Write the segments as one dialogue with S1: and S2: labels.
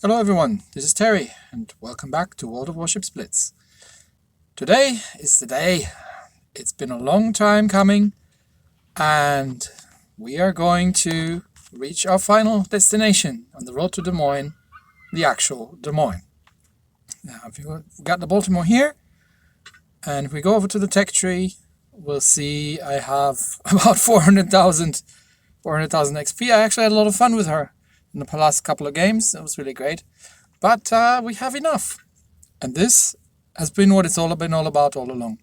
S1: Hello everyone, this is Terry, and welcome back to World of Warships Blitz. Today is the day. It's been a long time coming, and we are going to reach our final destination on the road to Des Moines, the actual Des Moines. Now, if you've got the Baltimore here, and if we go over to the tech tree, we'll see I have about 400,000 XP. I actually had a lot of fun with her in the last couple of games. That was really great. But we have enough. And this has been what it's all about all along.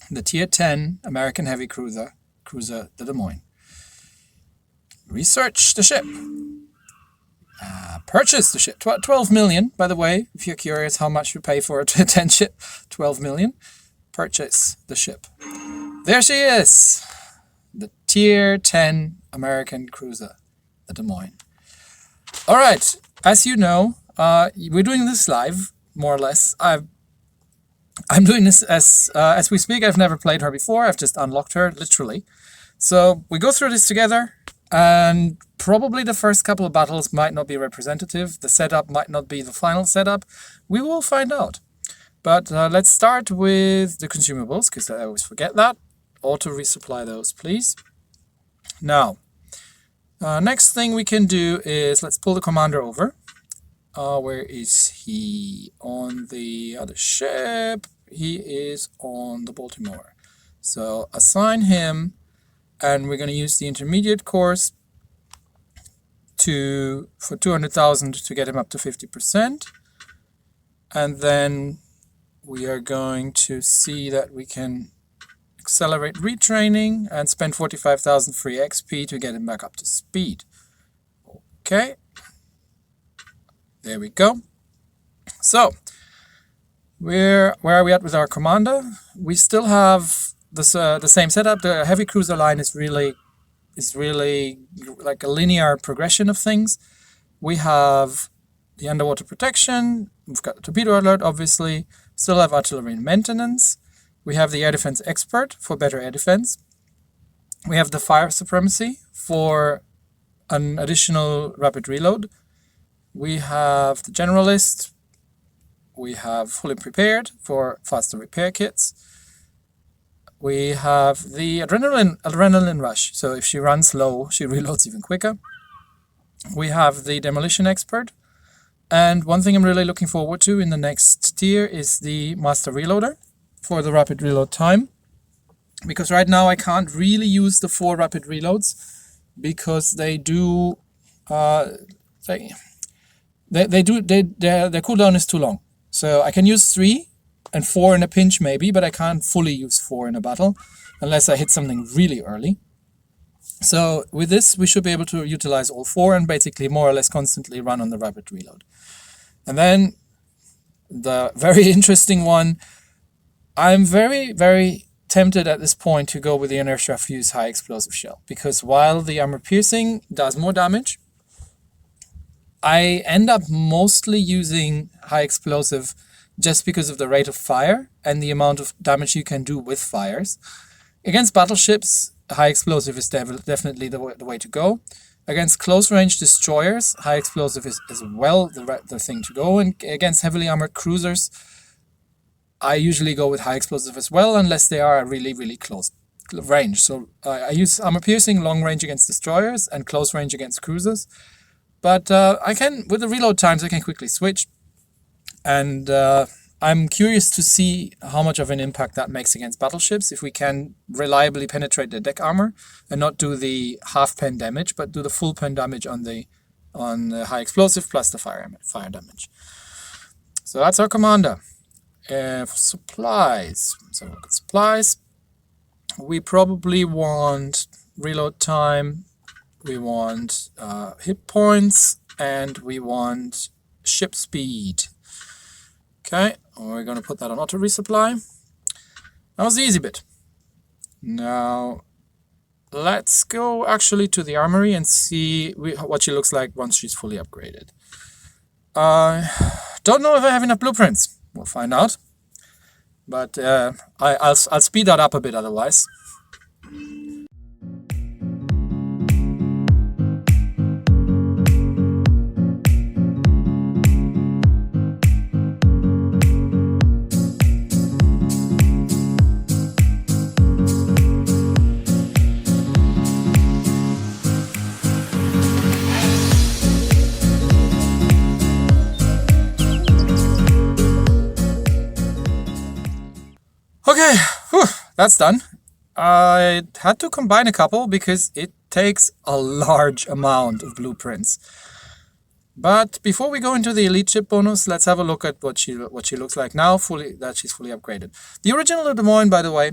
S1: The Tier 10 American Heavy Cruiser, the Des Moines. Research the ship. Purchase the ship. 12 million, by the way, if you're curious how much you pay for a 10 ship. 12 million. Purchase the ship. There she is. The Tier 10 American Cruiser, the Des Moines. All right, as you know, we're doing this live, more or less. I'm doing this as we speak. I've never played her before. I've just unlocked her, literally. So we go through this together, and probably the first couple of battles might not be representative. The setup might not be the final setup. We will find out. But let's start with the consumables, because I always forget that. Auto resupply those, please. Now, next thing we can do is let's pull the commander over. Where is he? On the other ship. He is on the Baltimore. So assign him, and we're going to use the intermediate course for 200,000 to get him up to 50%. And then we are going to see that we can accelerate retraining and spend 45,000 free XP to get him back up to speed. Okay. There we go. So, where are we at with our commander? We still have the same setup. The heavy cruiser line is really like a linear progression of things. We have the underwater protection. We've got the torpedo alert, obviously. Still have artillery maintenance. We have the air defense expert for better air defense. We have the fire supremacy for an additional rapid reload. We have the generalist. We have fully prepared for faster repair kits. We have the adrenaline rush. So if she runs low, she reloads even quicker. We have the demolition expert. And one thing I'm really looking forward to in the next tier is the master reloader for the rapid reload time. Because right now I can't really use the 4 rapid reloads because they do their cooldown is too long. So I can use 3 and 4 in a pinch maybe, but I can't fully use 4 in a battle unless I hit something really early. So with this, we should be able to utilize all 4 and basically more or less constantly run on the rapid reload. And then the very interesting one, I'm very, very tempted at this point to go with the inertia fuse high explosive shell, because while the armor piercing does more damage, I end up mostly using high explosive just because of the rate of fire and the amount of damage you can do with fires. Against battleships, high explosive is definitely the way to go. Against close range destroyers, high explosive is as well the thing to go. And against heavily armored cruisers, I usually go with high explosive as well, unless they are a really, really close range. So I use armor piercing long range against destroyers and close range against cruisers. But I can, with the reload times, I can quickly switch. And I'm curious to see how much of an impact that makes against battleships, if we can reliably penetrate the deck armor and not do the half pen damage, but do the full pen damage on the high explosive plus the fire damage. So that's our commander. For supplies, so look at supplies. We probably want reload time, we want hit points, and we want ship speed. Okay, we're going to put that on auto resupply. That was the easy bit. Now, let's go actually to the armory and see what she looks like once she's fully upgraded. Don't know if I have enough blueprints. We'll find out. But I'll speed that up a bit otherwise. Okay, whew, that's done. I had to combine a couple because it takes a large amount of blueprints. But before we go into the elite ship bonus, let's have a look at what she looks like now, that she's fully upgraded. The original Des Moines, by the way,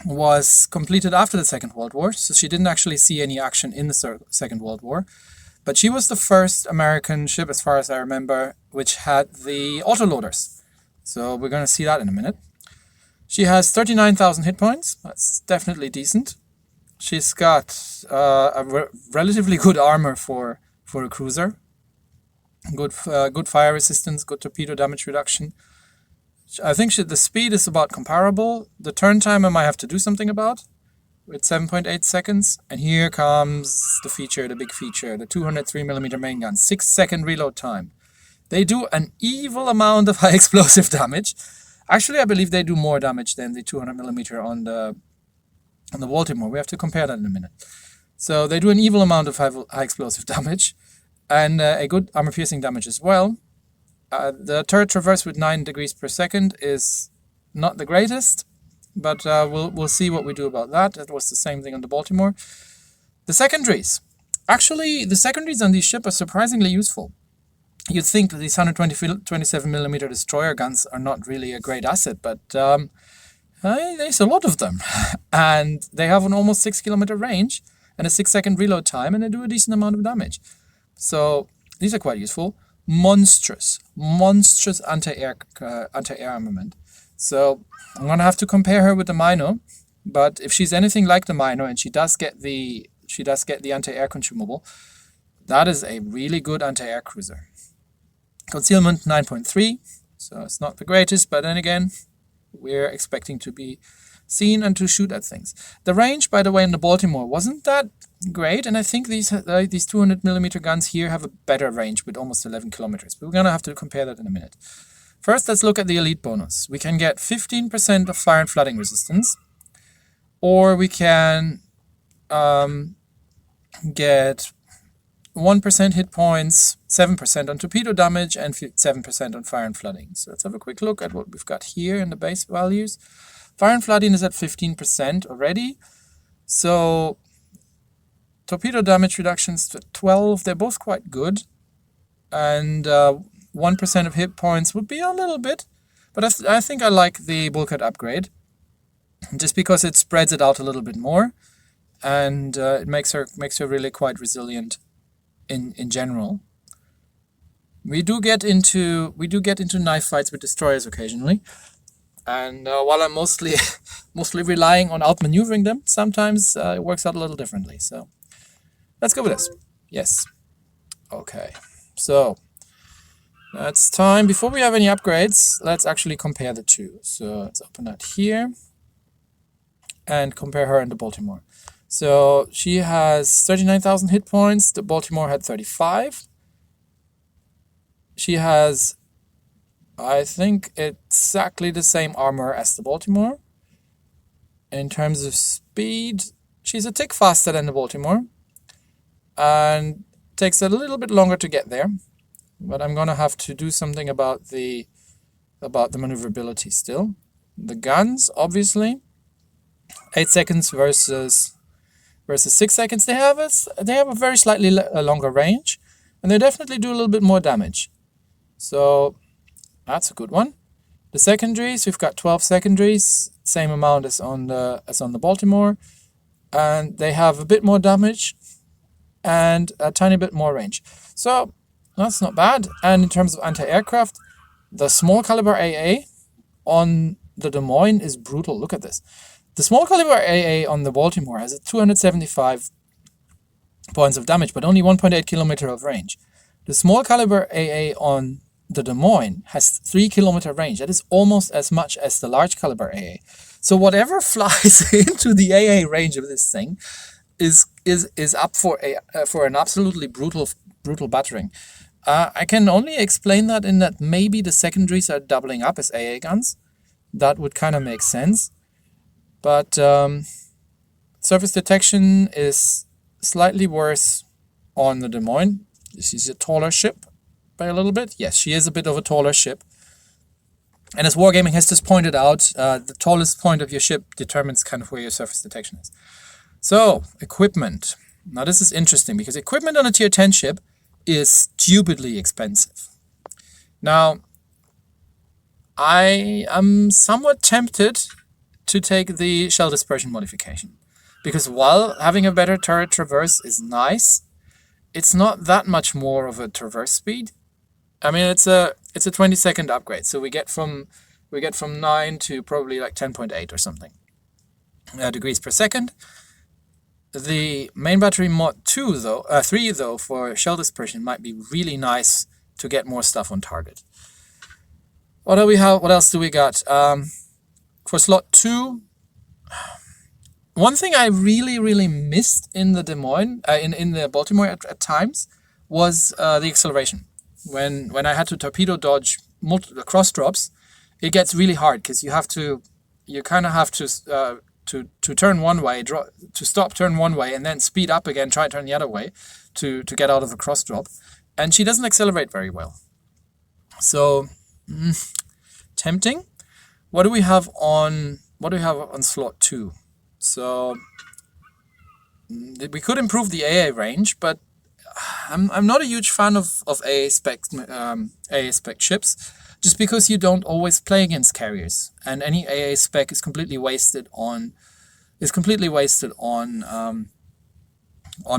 S1: was completed after the Second World War, so she didn't actually see any action in the Second World War. But she was the first American ship, as far as I remember, which had the autoloaders. So we're going to see that in a minute. She has 39,000 hit points. That's definitely decent. She's got relatively good armor for a cruiser. Good fire resistance, good torpedo damage reduction. I think the speed is about comparable. The turn time I might have to do something about with 7.8 seconds. And here comes the feature, the big feature, the 203mm main gun, 6-second reload time. They do an evil amount of high explosive damage. Actually, I believe they do more damage than the 200mm on the Baltimore. We have to compare that in a minute. So they do an evil amount of high explosive damage and a good armor piercing damage as well. The turret traverse with 9 degrees per second is not the greatest, but we'll see what we do about that. It was the same thing on the Baltimore. The secondaries. Actually, the secondaries on these ships are surprisingly useful. You'd think that these 127mm destroyer guns are not really a great asset, but there's a lot of them. And they have an almost 6-kilometer range and a 6-second reload time, and they do a decent amount of damage. So these are quite useful. Monstrous anti-air armament. So I'm gonna have to compare her with the Mino, but if she's anything like the Mino and she does get the anti-air consumable, that is a really good anti-air cruiser. Concealment 9.3, so it's not the greatest, but then again, we're expecting to be seen and to shoot at things. The range, by the way, in the Baltimore wasn't that great, and I think these 200mm guns here have a better range with almost 11 kilometers. But we're going to have to compare that in a minute. First, let's look at the elite bonus. We can get 15% of fire and flooding resistance, or we can get 1% hit points, 7% on torpedo damage, and 7% on fire and flooding. So let's have a quick look at what we've got here in the base values. Fire and flooding is at 15% already. So torpedo damage reductions to 12, they're both quite good. And 1% of hit points would be a little bit. But I think I like the bulkhead upgrade, just because it spreads it out a little bit more. And it makes her really quite resilient in general. We do get into knife fights with destroyers occasionally. And while I'm mostly relying on outmaneuvering them, sometimes it works out a little differently. So let's go with this. Yes. Okay. So it's time. Before we have any upgrades, let's actually compare the two. So let's open that here and compare her and the Baltimore. So she has 39,000 hit points. The Baltimore had 35. She has, I think, exactly the same armor as the Baltimore. In terms of speed, she's a tick faster than the Baltimore. And takes a little bit longer to get there. But I'm going to have to do something about the maneuverability still. The guns, obviously. 8 seconds versus 6 seconds. They have a very slightly longer range. And they definitely do a little bit more damage. So that's a good one. The secondaries, we've got 12 secondaries, same amount as on the Baltimore, and they have a bit more damage and a tiny bit more range. So that's not bad. And in terms of anti-aircraft, the small caliber AA on the Des Moines is brutal. Look at this. The small caliber AA on the Baltimore has a 275 points of damage, but only 1.8 kilometer of range. The small caliber AA on the Des Moines has 3 kilometer range. That is almost as much as the large caliber AA. So whatever flies into the AA range of this thing is up for an absolutely brutal battering. I can only explain that in that maybe the secondaries are doubling up as AA guns. That would kind of make sense. But surface detection is slightly worse on the Des Moines. This is a taller ship by a little bit. Yes, she is a bit of a taller ship. And as Wargaming has just pointed out, the tallest point of your ship determines kind of where your surface detection is. So, equipment. Now this is interesting because equipment on a tier 10 ship is stupidly expensive. Now, I am somewhat tempted to take the shell dispersion modification. Because while having a better turret traverse is nice, it's not that much more of a traverse speed. I mean, it's a 20-second upgrade, so we get from 9 to probably like 10.8 or something degrees per second. The main battery mod 3 though for shell dispersion might be really nice to get more stuff on target. What do we have? What else do we got? For slot 2, one thing I really missed in the Des Moines, in the Baltimore at times, was the acceleration. When I had to torpedo dodge cross drops, it gets really hard because you kind of have to turn one way, to stop, turn one way, and then speed up again, try to turn the other way to get out of the cross drop, and she doesn't accelerate very well. So tempting. What do we have on slot 2? So we could improve the AA range, but I'm not a huge fan of AA spec ships, just because you don't always play against carriers, and any AA spec is completely wasted on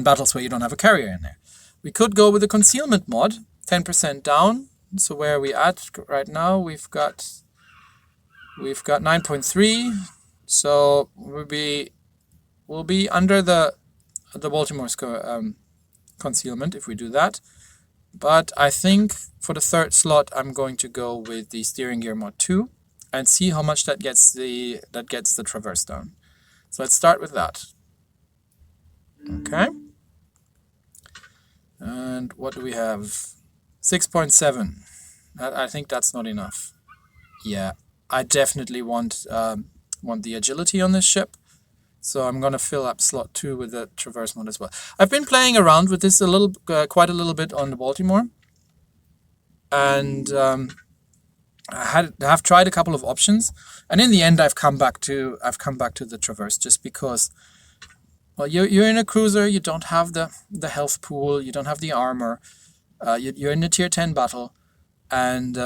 S1: battles where you don't have a carrier in there. We could go with a concealment mod, 10% down. So where are we at right now? We've got 9.3. So we'll be under the Baltimore's concealment if we do that. But I think for the third slot I'm going to go with the steering gear mod 2 and see how much that gets the traverse down. So let's start with that. Okay. And what do we have? 6.7. I think that's not enough. Yeah, I definitely want the agility on this ship. So I'm going to fill up slot 2 with the traverse mod as well. I've been playing around with this quite a little bit on the Baltimore. And I have tried a couple of options. And in the end, I've come back to the traverse just because, well, you're in a cruiser, you don't have the health pool, you don't have the armor. You're in a tier 10 battle. And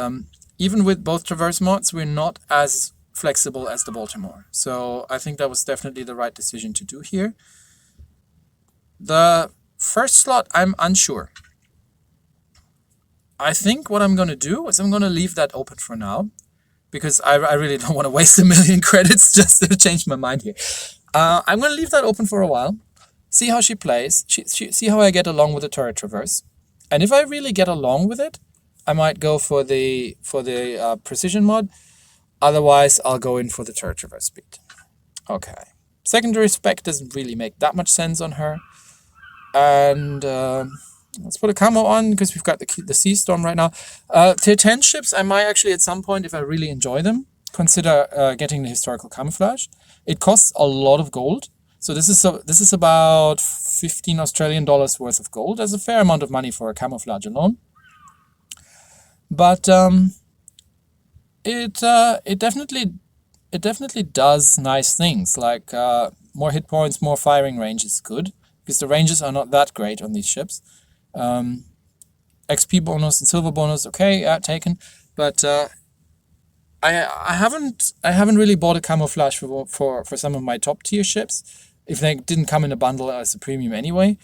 S1: even with both traverse mods, we're not as flexible as the Baltimore. So I think that was definitely the right decision to do here. The first slot, I'm unsure. I think what I'm going to do is I'm going to leave that open for now, because I really don't want to waste 1 million credits just to change my mind here. I'm going to leave that open for a while, see how she plays, see how I get along with the turret traverse. And if I really get along with it, I might go for the precision mod. Otherwise, I'll go in for the turret traverse speed. Okay. Secondary spec doesn't really make that much sense on her. And let's put a camo on because we've got the Sea Storm right now. Tier 10 ships, I might actually at some point, if I really enjoy them, consider getting the historical camouflage. It costs a lot of gold. So this is about 15 Australian dollars worth of gold. That's a fair amount of money for a camouflage alone. But it definitely does nice things, like more hit points, more firing range is good, because the ranges are not that great on these ships. XP bonus and silver bonus, okay, taken, but I haven't really bought a camouflage for some of my top tier ships, if they didn't come in a bundle as a premium anyway.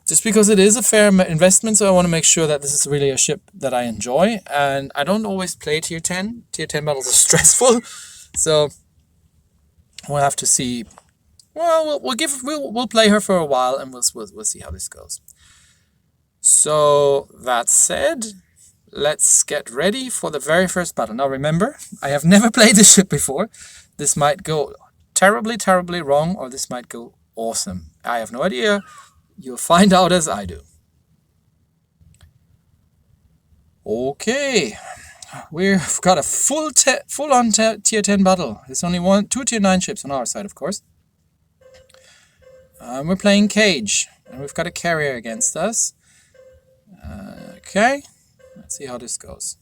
S1: Just because it is a fair investment, so I want to make sure that this is really a ship that I enjoy. And I don't always play tier 10. Tier 10 battles are stressful, so we'll have to see. Well, we'll play her for a while, and we'll see how this goes. So that said, let's get ready for the very first battle. Now remember, I have never played this ship before. This might go terribly wrong, or this might go awesome. I have no idea. You'll find out as I do. Okay, we've got a full-on tier 10 battle. There's only two tier 9 ships on our side, of course. We're playing Cage, and we've got a carrier against us. Okay, let's see how this goes.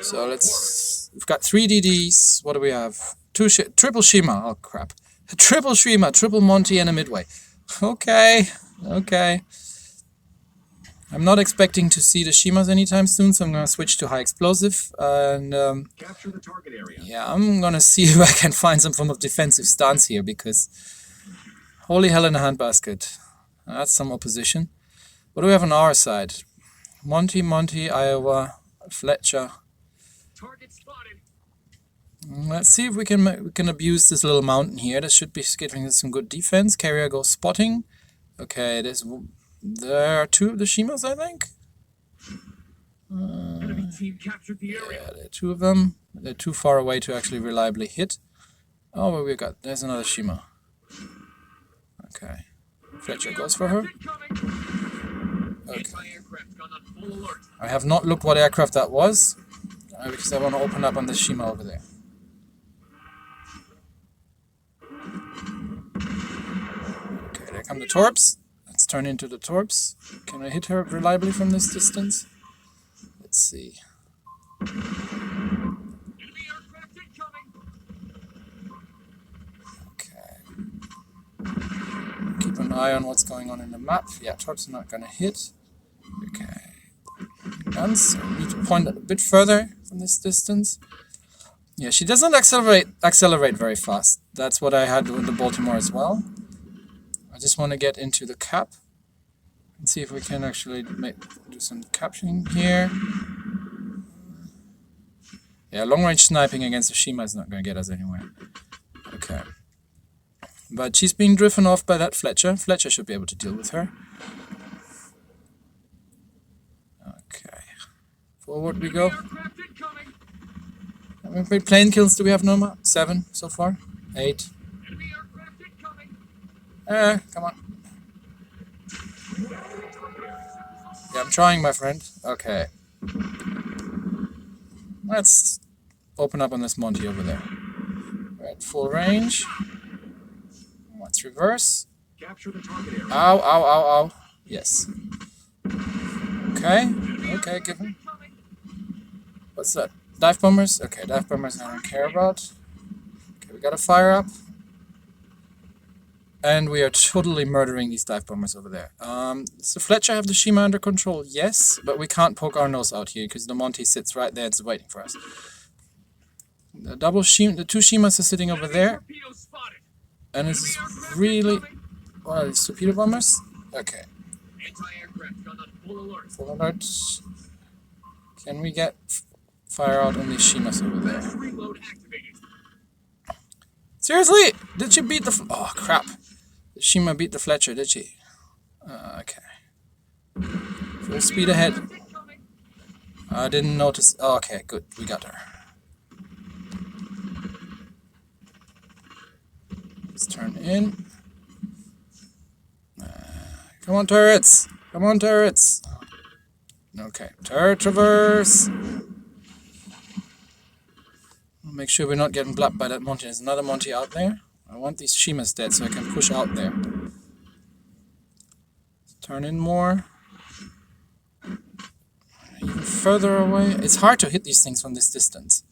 S1: So we've got 3 DDs. What do we have? Triple Shima. Oh crap. Triple Shima, triple Monty, and a midway. Okay, okay. I'm not expecting to see the Shimas anytime soon, so I'm gonna switch to high explosive. And
S2: Capture the target area.
S1: yeah, I'm gonna see if I can find some form of defensive stance here, because holy hell in a handbasket. That's some opposition. What do we have on our side? Monty, Iowa, Fletcher.
S2: Target spotted.
S1: Let's see if we can abuse this little mountain here. This should be giving us some good defense. Carrier goes spotting. Okay, there are 2 of the Shimas, I think.
S2: Enemy team captured the area.
S1: Yeah, there are 2 of them. They're too far away to actually reliably hit. Oh, well, there's another Shima. Okay. Fletcher goes for her. Okay. I have not looked what aircraft that was, because I want to open up on the Shima over there. Okay, there come the Torps. Let's turn into the Torps. Can I hit her reliably from this distance? Let's see. Okay. Keep an eye on what's going on in the map. Yeah, Torps are not going to hit. Okay. Guns. I need to point a bit further from this distance. Yeah, she doesn't accelerate very fast. That's what I had in the Baltimore as well. I just want to get into the cap and see if we can actually do some capturing here. Yeah, long-range sniping against the Shima is not going to get us anywhere. Okay. But she's being driven off by that Fletcher. Fletcher should be able to deal with her. Okay. Forward we go. How many plane kills do we have, Norma? 7 so far? 8. Come on. Yeah, I'm trying, my friend. Okay. Let's open up on this Monty over there. We're at full range. Let's reverse.
S2: Capture the target area.
S1: Ow, ow, ow, ow. Yes. Okay. Okay, give him. What's that? Dive bombers? Okay, dive bombers I don't care about. Okay, we got a fire up. And we are totally murdering these dive bombers over there. So Fletcher have the Shima under control? Yes, but we can't poke our nose out here because the Monty sits right there and is waiting for us. The 2 Shimas are sitting over there. And it's really... What are these, torpedo bombers? Okay. Full alert. Can we get fire out on these Shimas over there? Seriously? Did she beat the... Oh, crap. Did Shima beat the Fletcher, did she? Okay. Full speed ahead. I didn't notice... Oh, okay, good. We got her. Let's turn in. Come on, turrets! Come on, turrets! Okay. Turret traverse! Make sure we're not getting blapped by that Monty. There's another Monty out there. I want these Shimas dead so I can push out there. Turn in more. Even further away. It's hard to hit these things from this distance.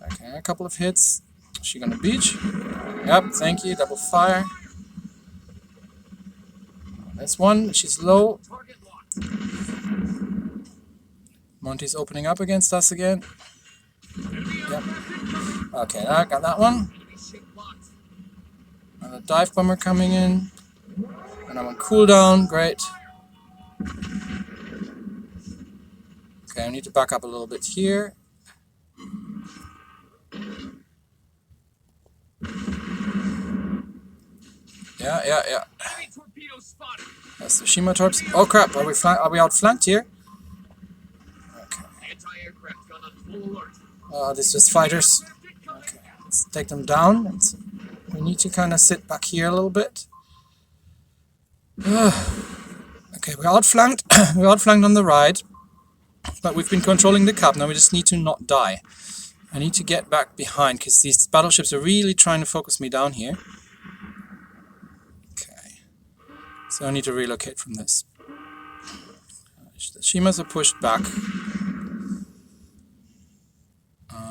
S1: Okay, a couple of hits. Is she gonna beach? Yep, thank you. Double fire. There's one. She's low. Monty's opening up against us again. Yep. Okay, I got that one. Another dive bomber coming in. And I'm on cooldown. Great. Okay, I need to back up a little bit here. Yeah. That's the Shima torps. Oh crap! Are we outflanked here? This is just fighters. Okay, let's take them down. We need to kind of sit back here a little bit. Okay, we're outflanked. We're outflanked on the right, but we've been controlling the cap. Now we just need to not die. I need to get back behind because these battleships are really trying to focus me down here. Okay, so I need to relocate from this. The Shimas are pushed back.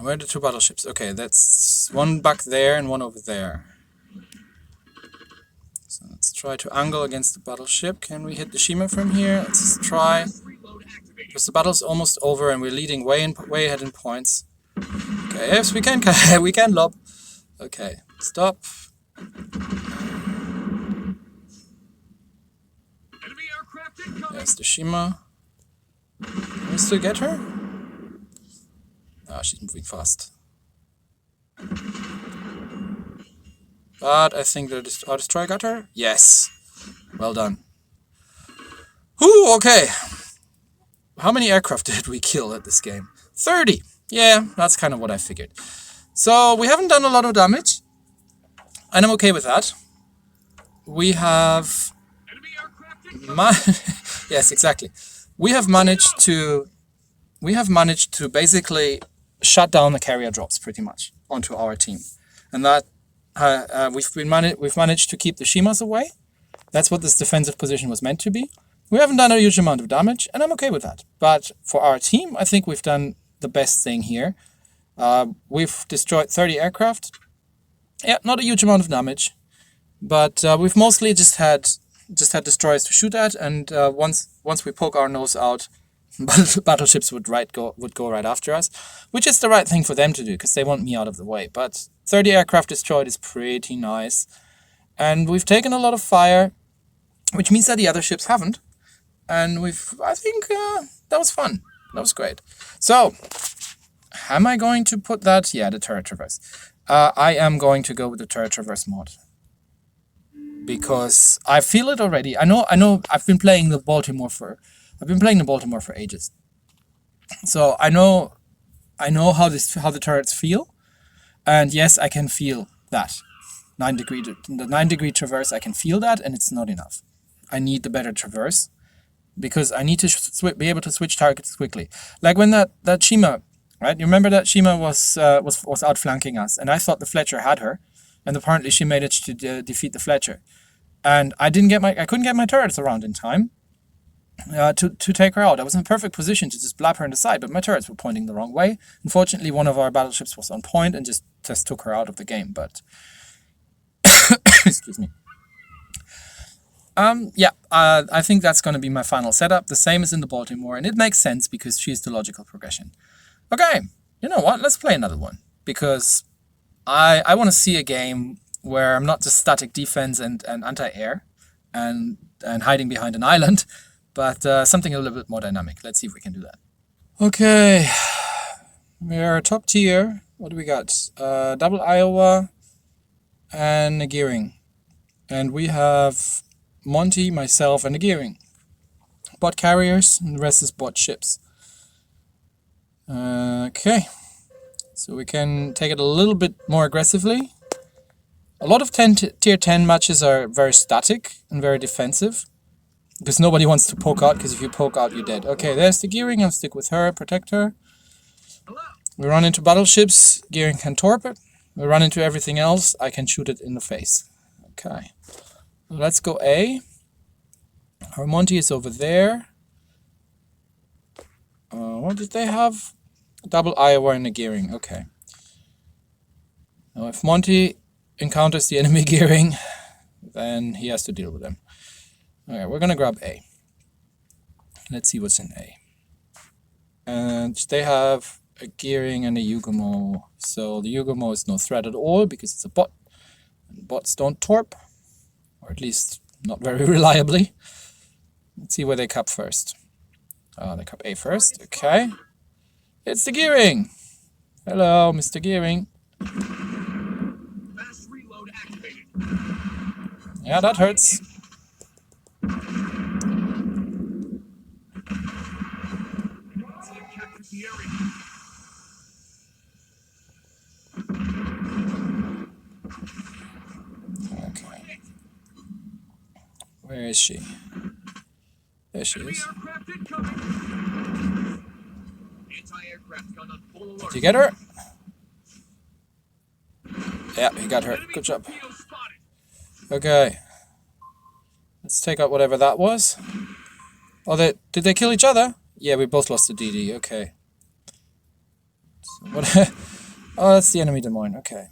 S1: Where are the two battleships? Okay, that's one back there and one over there. So let's try to angle against the battleship. Can we hit the Shima from here? Let's try. Because the battle's almost over and we're leading way ahead in points. Okay, yes, we can we can lob. Okay, stop.
S2: Enemy aircraft incoming.
S1: There's the Shima. Can we still get her? Ah, she's moving fast. But I think the destroyer got her. Yes. Well done. Whew, okay. How many aircraft did we kill at this game? 30. Yeah, that's kind of what I figured. So we haven't done a lot of damage. And I'm okay with that. We have...
S2: Enemy aircraft incoming.
S1: Yes, exactly. We have managed to basically shut down the carrier drops pretty much onto our team. And that we've managed to keep the Shimas away. That's what this defensive position was meant to be. We haven't done a huge amount of damage, and I'm okay with that. But for our team, I think we've done the best thing here. We've destroyed 30 aircraft. Yeah, not a huge amount of damage, but we've mostly just had destroyers to shoot at, and once we poke our nose out, battleships would go right after us, which is the right thing for them to do because they want me out of the way. But 30 aircraft destroyed is pretty nice, and we've taken a lot of fire, which means that the other ships haven't. And I think that was fun. That was great. So, am I going to put that? Yeah, the turret traverse. I am going to go with the turret traverse mod. Because I feel it already. I know I've been playing the Baltimore for ages. So I know how the turrets feel. And yes, I can feel that. The 9-degree traverse, I can feel that, and it's not enough. I need the better traverse. Because I need to be able to switch targets quickly. Like when that Shima, right? You remember that Shima was outflanking us, and I thought the Fletcher had her, and apparently she managed to defeat the Fletcher, and I couldn't get my turrets around in time to take her out. I was in a perfect position to just blab her in the side, but my turrets were pointing the wrong way. Unfortunately, one of our battleships was on point and just took her out of the game. But excuse me. I think that's going to be my final setup. The same as in the Baltimore, and it makes sense because she's the logical progression. Okay, you know what? Let's play another one because I want to see a game where I'm not just static defense and anti-air and hiding behind an island, but something a little bit more dynamic. Let's see if we can do that. Okay, we are top tier. What do we got? Double Iowa and a Gearing, and we have Monty, myself, and the Gearing. Bot carriers, and the rest is bot ships. Okay, so we can take it a little bit more aggressively. A lot of tier 10 matches are very static and very defensive, because nobody wants to poke out, because if you poke out, you're dead. Okay, there's the Gearing, I'll stick with her, protect her. We run into battleships, Gearing can torp it. We run into everything else, I can shoot it in the face. Okay. Let's go A. Our Monty is over there. What did they have? Double Iowa and a Gearing. Okay. Now if Monty encounters the enemy Gearing, then he has to deal with them. Okay, we're gonna grab A. Let's see what's in A. And they have a Gearing and a Yugumo. So the Yugumo is no threat at all because it's a bot. And bots don't torp. Or at least not very reliably. Let's see where they cup first. They cup A first. Okay. It's the Gearing. Hello, Mr. Gearing.
S2: Fast reload activated.
S1: Yeah, that hurts.
S2: Captured the area.
S1: Okay. Where is she? There she is.
S2: Aircraft incoming. Anti-aircraft gun on full alert.
S1: Did you get her? Yeah, he got her. Good job.
S2: Torpedo spotted.
S1: Okay. Let's take out whatever that was. Oh, did they kill each other? Yeah, we both lost to DD. Okay. So what? Oh, that's the enemy Des Moines. Okay.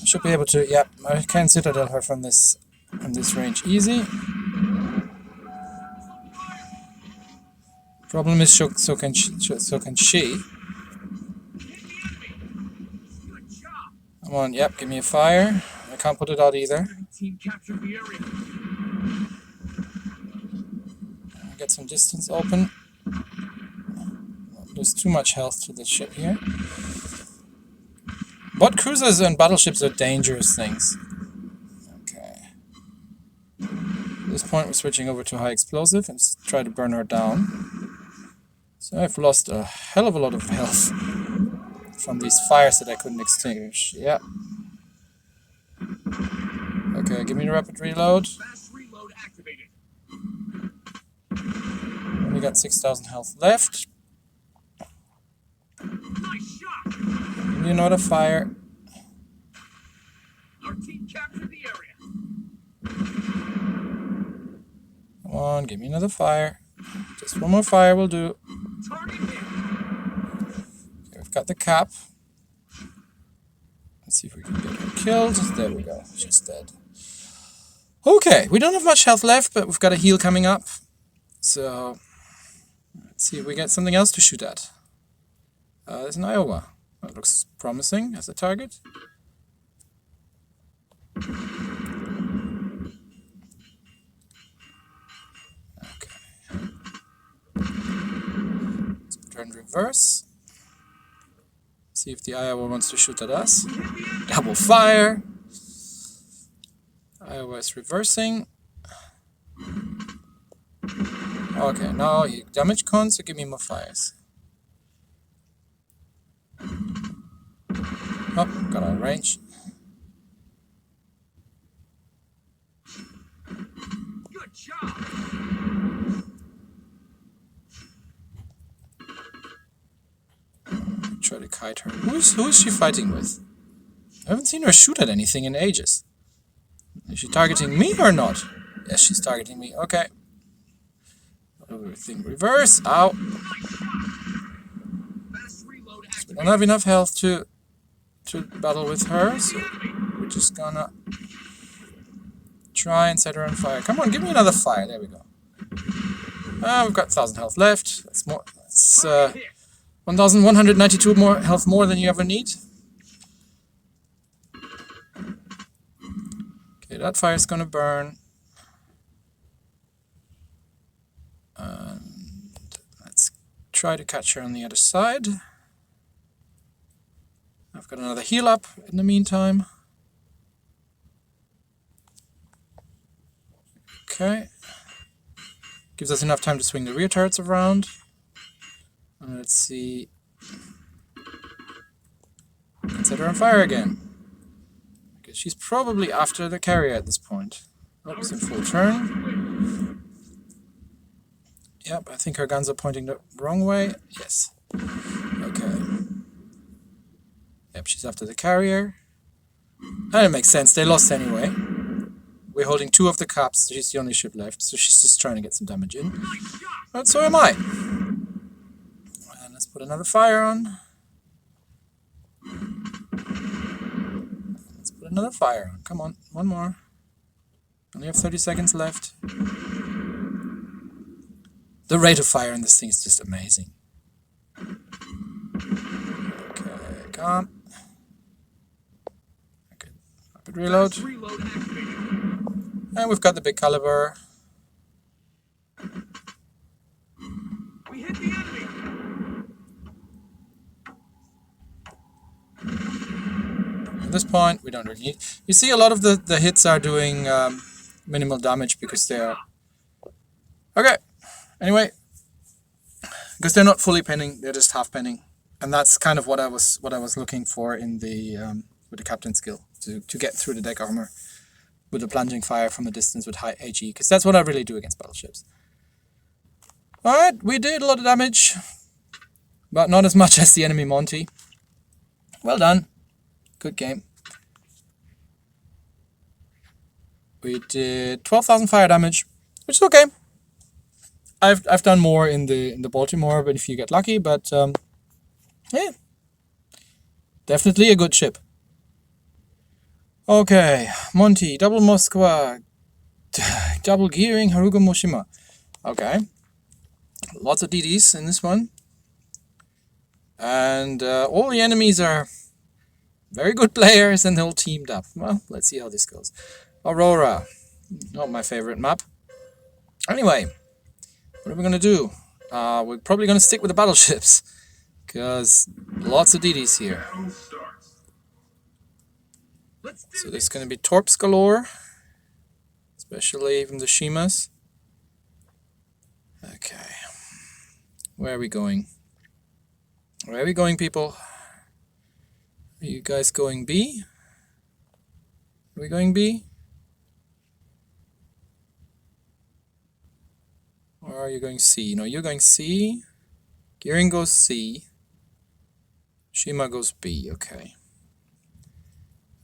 S1: I should be able to. Yep, I can citadel her from this range easy. Problem is, so can she.
S2: Good job.
S1: Come on, yep, give me a fire. I can't put it out either.
S2: Team captured the area.
S1: Get some distance open. There's too much health to the ship here. Bot cruisers and battleships are dangerous things. Okay. At this point, we're switching over to high explosive and try to burn her down. So I've lost a hell of a lot of health from these fires that I couldn't extinguish. Yeah. Okay, give me the rapid reload.
S2: Fast reload activated.
S1: Only got 6,000 health left.
S2: Nice shot.
S1: Give me another fire.
S2: Our team captured the area.
S1: Come on, give me another fire. Just one more fire will do.
S2: Target hit.
S1: Okay, we've got the cap. Let's see if we can get her killed. There we go. She's dead. Okay, we don't have much health left, but we've got a heal coming up. So, let's see if we get something else to shoot at. There's an Iowa. That looks promising as a target. Okay. Let's put her in reverse. See if the Iowa wants to shoot at us. Double fire. Iowa is reversing. Okay, now you damage con, so give me more fires. Oh, got our range.
S2: Good job.
S1: Try to kite her. Who is she fighting with? I haven't seen her shoot at anything in ages. Is she targeting me or not? Yes, she's targeting me. Okay. Everything reverse. Ow.
S2: Fast reload
S1: We
S2: activated.
S1: don't have enough health to battle with her, so we're just gonna try and set her on fire. Come on, give me another fire. There we go. We've got 1,000 health left. That's more. That's 1,192 more health more than you ever need. Okay, that fire's gonna burn. And let's try to catch her on the other side. I've got another heal up in the meantime. Okay. Gives us enough time to swing the rear turrets around. Let's see. Let's set her on fire again. Okay, she's probably after the carrier at this point. Oh, it's in full turn. Yep, I think her guns are pointing the wrong way. Yes. Okay. Yep, she's after the carrier. And it makes sense, they lost anyway. We're holding 2 of the caps, she's the only ship left, so she's just trying to get some damage in. But so am I. And let's put another fire on. Let's put another fire on. Come on, one more. Only have 30 seconds left. The rate of fire in this thing is just amazing. Okay, calm. Okay, rapid reload.
S2: Fast reload activated.
S1: And we've got the big caliber.
S2: We hit the enemy.
S1: At this point, we don't really need. You see, a lot of the hits are doing minimal damage because they are. Okay. Anyway, because they're not fully penning, they're just half penning, and that's kind of what I was looking for in the with the captain skill to get through the deck armor with the plunging fire from a distance with high HE, because that's what I really do against battleships. All right, we did a lot of damage, but not as much as the enemy Monty. Well done, good game. We did 12,000 fire damage which is okay. I've done more in the Baltimore, but if you get lucky, but yeah, definitely a good ship. Okay, Monty, double Moskva, double gearing, Haruga Moshima. Okay, lots of DDs in this one, and all the enemies are very good players, and they're all teamed up. Well, let's see how this goes. Aurora, not my favorite map. Anyway, what are we gonna do? We're probably gonna stick with the battleships, because lots of DDs here. So there's gonna be torps galore, especially from the Shimas. Okay, where are we going? Where are we going, people? Are you guys going B? Are we going B? Or are you going C? No, you're going C. Gearing goes C. Shima goes B, okay.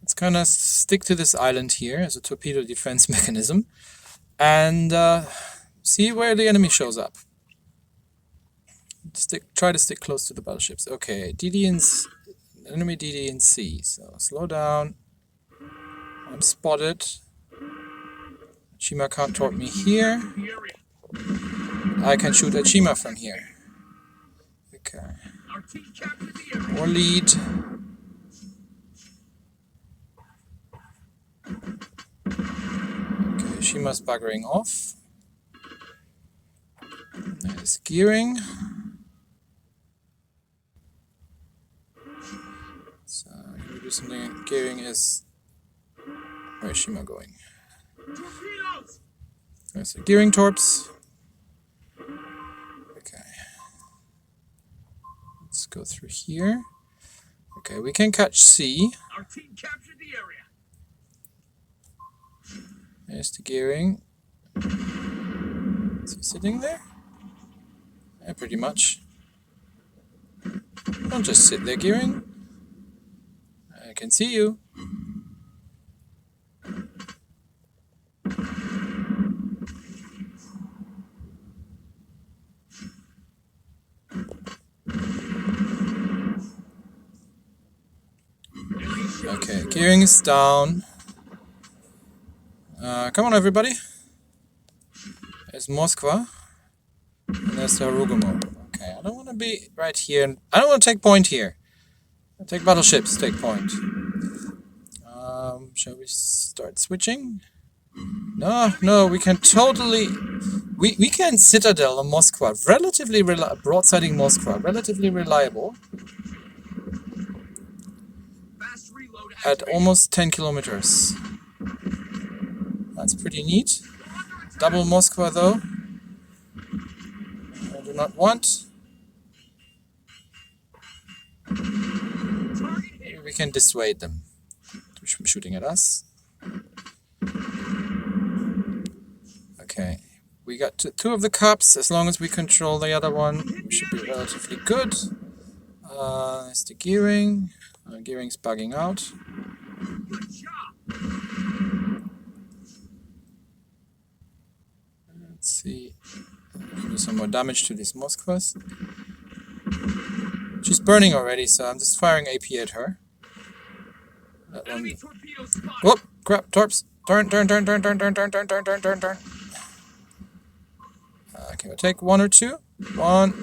S1: Let's kind of stick to this island here as a torpedo defense mechanism and see where the enemy shows up. Try to stick close to the battleships. Okay, enemy DD in C. So slow down. I'm spotted. Shima can't torp me here. I can shoot at Shima from here. Okay. More lead. Okay, Shima's buggering off. There's gearing. So I'm gonna do something. Gearing is. Where's Shima going? There's the gearing torps. Okay. Let's go through here. Okay, we can catch C.
S2: Our team captured the area.
S1: There's the gearing. Is he sitting there? Yeah, pretty much. Don't just sit there, gearing. I can see you. Okay, gearing is down. Come on, everybody. There's Moskva. And there's the Harugumo. Okay, I don't want to be right here. I don't want to take point here. I'll take battleships, take point. Shall we start switching? No, we can totally... We can Citadel on Moskva. Relatively broadsiding Moskva. Relatively reliable. At almost 10 kilometers. That's pretty neat. Double Moskva though. I do not want. Maybe we can dissuade them from shooting at us. Okay. We got two of the cups. As long as we control the other one, we should be relatively good. There's the gearing. Gearing's bugging out. Let's see. Do some more damage to these Moskvas. She's burning already, so I'm just firing AP at her. That one. Whoop! Crap! Torps! Turn! Okay, we'll take one or two. 1,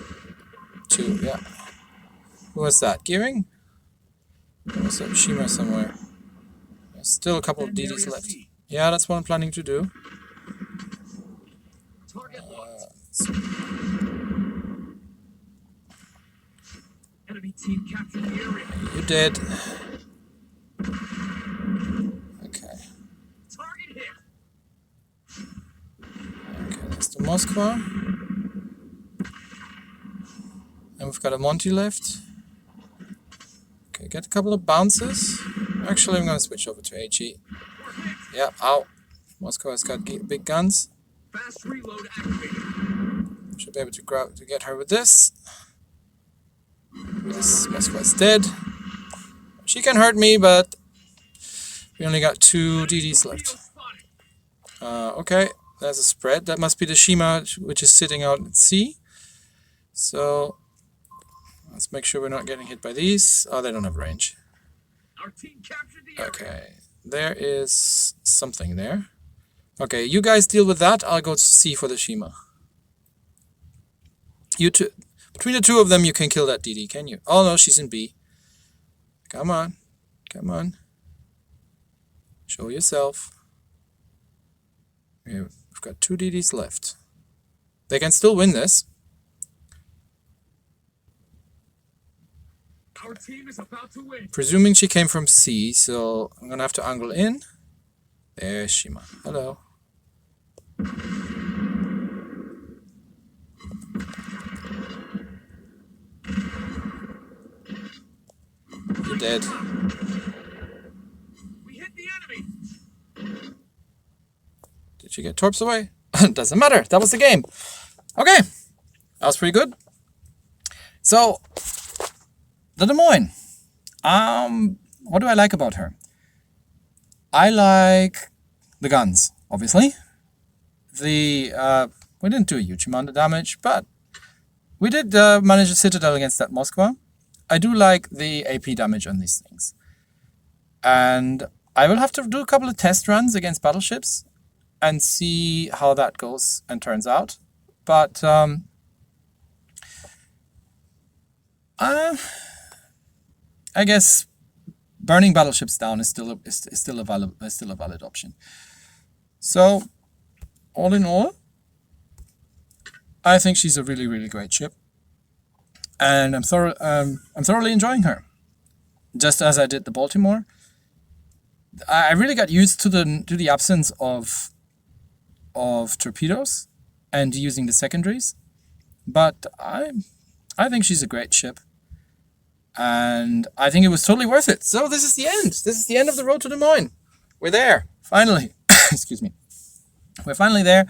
S1: 2, yeah. Who was that? Gearing? There's a Shima somewhere. There's still a couple of DDs left. Yeah, that's what I'm planning to do. You did. Okay. Okay, that's the Moskva. And we've got a Monty left. Okay, get a couple of bounces. Actually, I'm going to switch over to HE. Yeah, ow. Moscow has got big guns.
S2: Fast reload activated.
S1: Should be able to get her with this. This Moscow is dead. She can hurt me, but we only got 2 DDs left. Okay, there's a spread. That must be the Shima, which is sitting out at sea. So let's make sure we're not getting hit by these. Oh, they don't have range.
S2: Our team captured the area.
S1: Okay, there is something there. Okay, you guys deal with that. I'll go to C for the Shima. You two, between the two of them, you can kill that DD, can you? Oh no, she's in B. Come on, come on. Show yourself. Okay, we've got 2 DDs left. They can still win this.
S2: Our team is about to win.
S1: Presuming she came from C, so I'm gonna have to angle in. There's Shima. Hello. You're dead.
S2: We hit the enemy.
S1: Did she get torps away? Doesn't matter. That was the game. Okay. That was pretty good. So, the Des Moines. What do I like about her? I like the guns, obviously. We didn't do a huge amount of damage, but we did manage a citadel against that Moskva. I do like the AP damage on these things. And I will have to do a couple of test runs against battleships and see how that goes and turns out. But I guess burning battleships down is still a valid option. So all in all, I think she's a really, really great ship, and I'm thoroughly enjoying her. Just as I did the Baltimore, I really got used to the absence of torpedoes and using the secondaries, but I think she's a great ship, and I think it was totally worth it. So this is the end. This is the end of the road to Des Moines. We're there finally. Excuse me. We're finally there,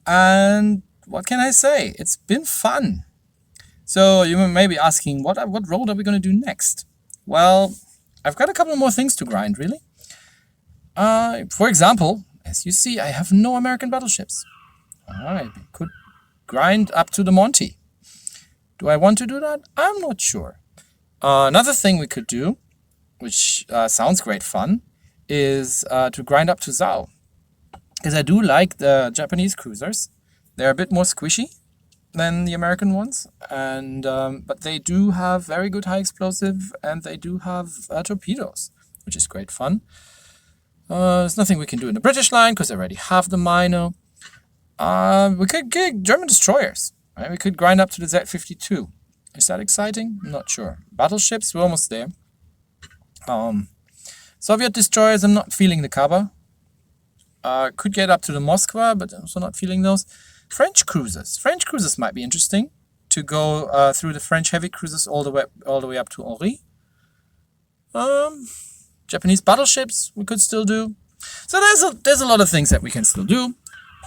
S1: and what can I say? It's been fun. So you may be asking, what road are we going to do next? Well, I've got a couple more things to grind, really. For example, as you see, I have no American battleships. I could grind up to the Monty. Do I want to do that? I'm not sure. Another thing we could do, which sounds great fun, is to grind up to Zao. Because I do like the Japanese cruisers. They're a bit more squishy than the American ones, and but they do have very good high explosive, and they do have torpedoes, which is great fun. There's nothing we can do in the British line because I already have the Mino. We could get German destroyers. Right? We could grind up to the Z-52. Is that exciting? I'm not sure. Battleships, we're almost there. Soviet destroyers, I'm not feeling the Kaba. Could get up to the Moskva, but I'm also not feeling those. French cruisers. French cruisers might be interesting to go through the French heavy cruisers all the way up to Henri. Japanese battleships we could still do. So there's a lot of things that we can still do.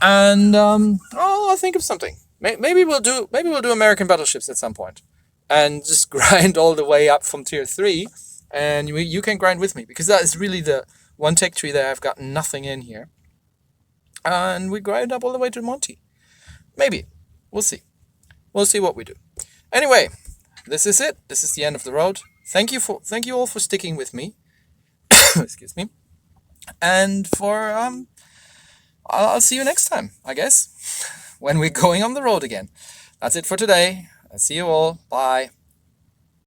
S1: And I'll think of something. Maybe we'll do American battleships at some point, and just grind all the way up from tier 3. And you can grind with me, because that is really the one tech tree that I've got nothing in here. And we grind up all the way to Monty. Maybe. We'll see. We'll see what we do. Anyway, this is it. This is the end of the road. Thank you all for sticking with me. Excuse me. And I'll see you next time, I guess, when we're going on the road again. That's it for today. I'll see you all. Bye.